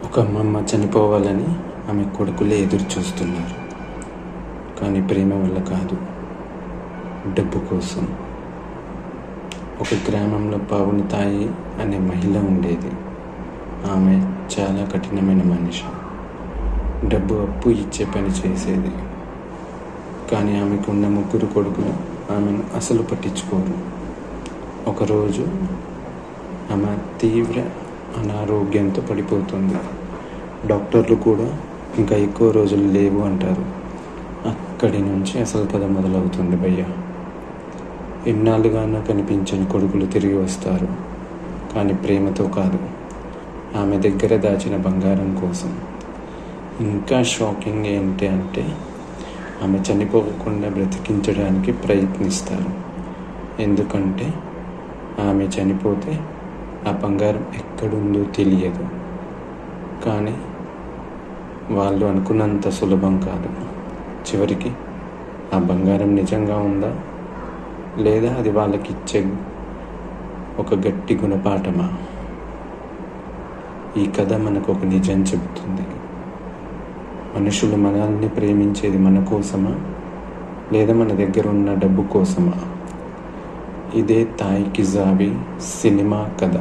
ఒక అమ్మమ్మ చనిపోవాలని ఆమె కొడుకులే ఎదురు చూస్తున్నారు. కానీ ప్రేమ వల్ల కాదు, డబ్బు కోసం. ఒక గ్రామంలో పావుని తాయి అనే మహిళ ఉండేది. ఆమె చాలా కఠినమైన మనిషి. డబ్బు అప్పు ఇచ్చే పని చేసేది. కానీ ఆమెకున్న 3 కొడుకులు ఆమెను అసలు పట్టించుకోరు. ఒకరోజు ఆమె తీవ్ర అనారోగ్యంతో పడిపోతుంది. డాక్టర్లు కూడా ఇంకా ఎక్కువ రోజులు లేవు అంటారు. అక్కడి నుంచి అసలు కథ మొదలవుతుంది భయ్య. ఎన్నాళ్ళుగానో కనిపించని కొడుకులు తిరిగి వస్తారు. కానీ ప్రేమతో కాదు, ఆమె దగ్గర దాచిన బంగారం కోసం. ఇంకా షాకింగ్ ఏంటి అంటే, ఆమె చనిపోకుండా బ్రతికించడానికి ప్రయత్నిస్తారు. ఎందుకంటే ఆమె చనిపోతే ఆ బంగారం ఎక్కడుందో తెలియదు. కానీ వాళ్ళు అనుకున్నంత సులభం కాదు. చివరికి ఆ బంగారం నిజంగా ఉందా, లేదా అది వాళ్ళకి ఇచ్చే ఒక గట్టి గుణపాఠమా? ఈ కథ మనకు ఒక నిజం చెబుతుంది. మనుషులు మనల్ని ప్రేమించేది మన కోసమా, లేదా మన దగ్గర ఉన్న డబ్బు కోసమా? ఇదే తాయి కిజావి సినిమా కథ.